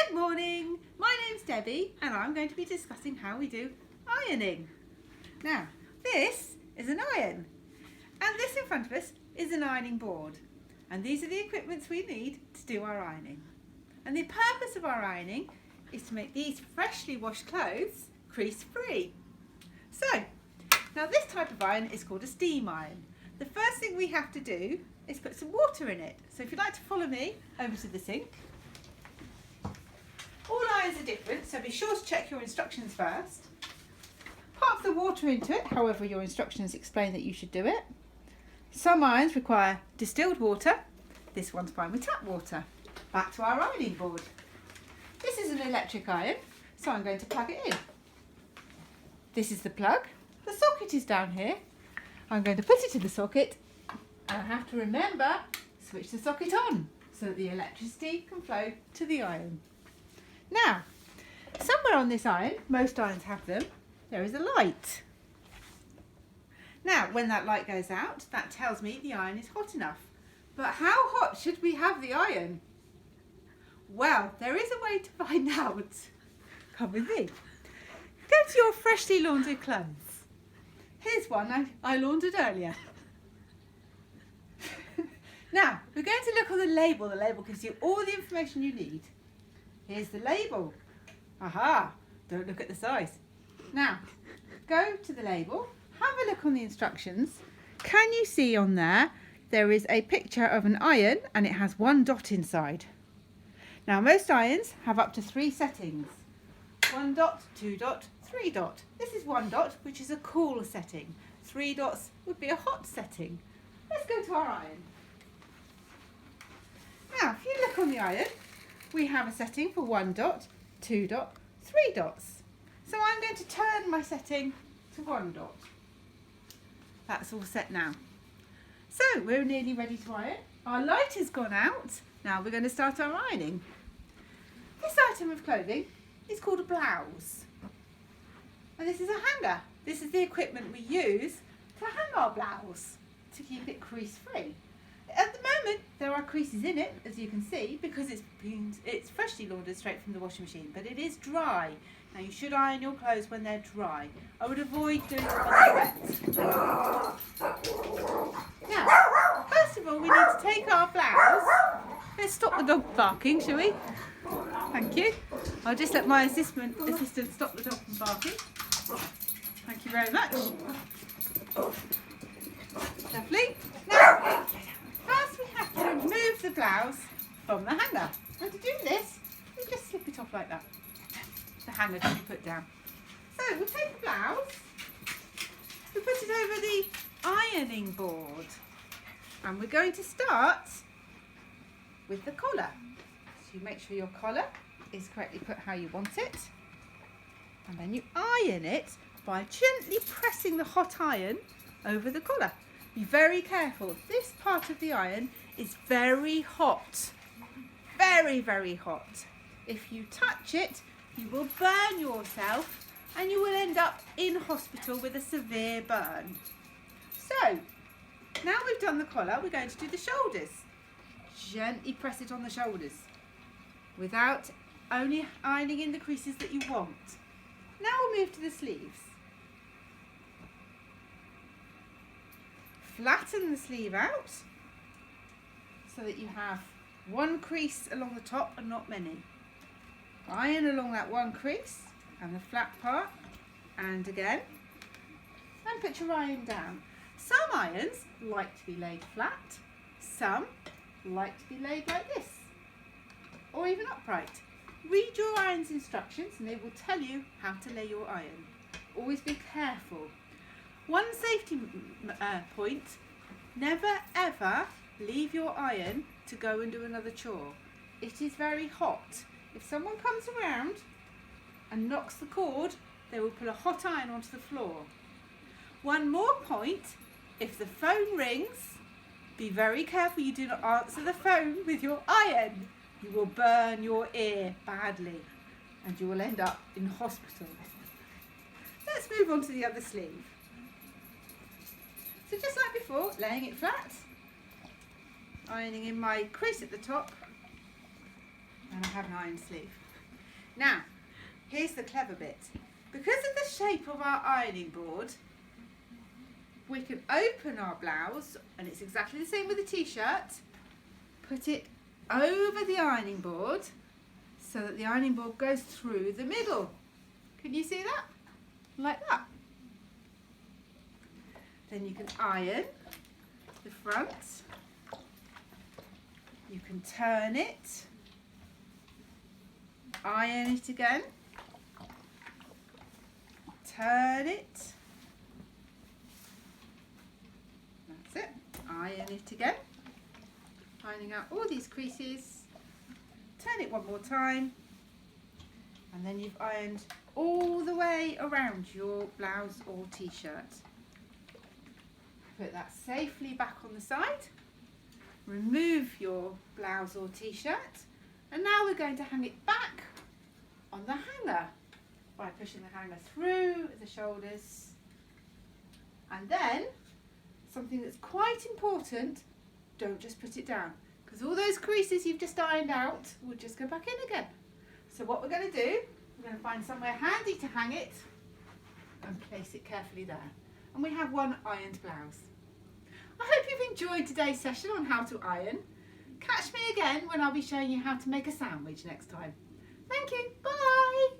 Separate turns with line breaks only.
Good morning, my name's Debbie and I'm going to be discussing how we do ironing. Now, this is an iron and this in front of us is an ironing board, and these are the equipments we need to do our ironing. And the purpose of our ironing is to make these freshly washed clothes crease free. So, now this type of iron is called a steam iron. The first thing we have to do is put some water in it. So if you'd like to follow me over to the sink. All irons are different, so be sure to check your instructions first. Pop the water into it, however your instructions explain that you should do it. Some irons require distilled water. This one's fine with tap water. Back to our ironing board. This is an electric iron, so I'm going to plug it in. This is the plug. The socket is down here. I'm going to put it in the socket, and I have to remember, switch the socket on so that the electricity can flow to the iron. Now, somewhere on this iron, most irons have them, there is a light. Now, when that light goes out, that tells me the iron is hot enough. But how hot should we have the iron? Well, there is a way to find out. Come with me. Go to your freshly laundered clothes. Here's one I laundered earlier. Now, we're going to look on the label. The label gives you all the information you need. Here's the label. Aha, don't look at the size. Now, go to the label, have a look on the instructions. Can you see on there, there is a picture of an iron and it has one dot inside. Now, most irons have up to 3 settings. 1 dot, 2 dot, 3 dot. This is 1 dot, which is a cool setting. 3 dots would be a hot setting. Let's go to our iron. Now, if you look on the iron, we have a setting for 1 dot, 2 dot, 3 dots. So I'm going to turn my setting to 1 dot. That's all set now. So we're nearly ready to iron. Our light has gone out. Now we're going to start our ironing. This item of clothing is called a blouse. And this is a hanger. This is the equipment we use to hang our blouse to keep it crease free. At the moment, there are creases in it, as you can see, because it's freshly laundered straight from the washing machine, but it is dry. Now, you should iron your clothes when they're dry. I would avoid doing it when they're wet. Now, first of all, we need to take our blouse. Let's stop the dog barking, shall we? Thank you. I'll just let my assistant stop the dog from barking. Thank you very much. Lovely. Now, first we have to remove the blouse from the hanger. And to do this, we just slip it off like that. The hanger can be put down. So we'll take the blouse, we put it over the ironing board, and we're going to start with the collar. So you make sure your collar is correctly put how you want it, and then you iron it by gently pressing the hot iron over the collar. Be very careful. This part of the iron is very hot. Very, very hot. If you touch it, you will burn yourself and you will end up in hospital with a severe burn. So, now we've done the collar, we're going to do the shoulders. Gently press it on the shoulders without only ironing in the creases that you want. Now we'll move to the sleeves. Flatten the sleeve out so that you have one crease along the top and not many. Iron along that one crease and the flat part, and again, and put your iron down. Some irons like to be laid flat, some like to be laid like this, or even upright. Read your iron's instructions and they will tell you how to lay your iron. Always be careful. One safety point, never ever leave your iron to go and do another chore. It is very hot. If someone comes around and knocks the cord, they will put a hot iron onto the floor. One more point, if the phone rings, be very careful you do not answer the phone with your iron. You will burn your ear badly and you will end up in hospital. Let's move on to the other sleeve. So just like before, laying it flat, ironing in my crease at the top, and I have an iron sleeve. Now, here's the clever bit. Because of the shape of our ironing board, we can open our blouse, and it's exactly the same with the t-shirt, put it over the ironing board so that the ironing board goes through the middle. Can you see that? Like that. Then you can iron the front. You can turn it, iron it again, turn it, that's it, iron it again, ironing out all these creases, turn it one more time, and then you've ironed all the way around your blouse or t-shirt. Put that safely back on the side, remove your blouse or t-shirt, and now we're going to hang it back on the hanger by pushing the hanger through the shoulders. And then, something that's quite important, don't just put it down, because all those creases you've just ironed out will just go back in again. So what we're going to do, we're going to find somewhere handy to hang it and place it carefully there. And we have one ironed blouse. I hope you've enjoyed today's session on how to iron. Catch me again when I'll be showing you how to make a sandwich next time. Thank you, bye!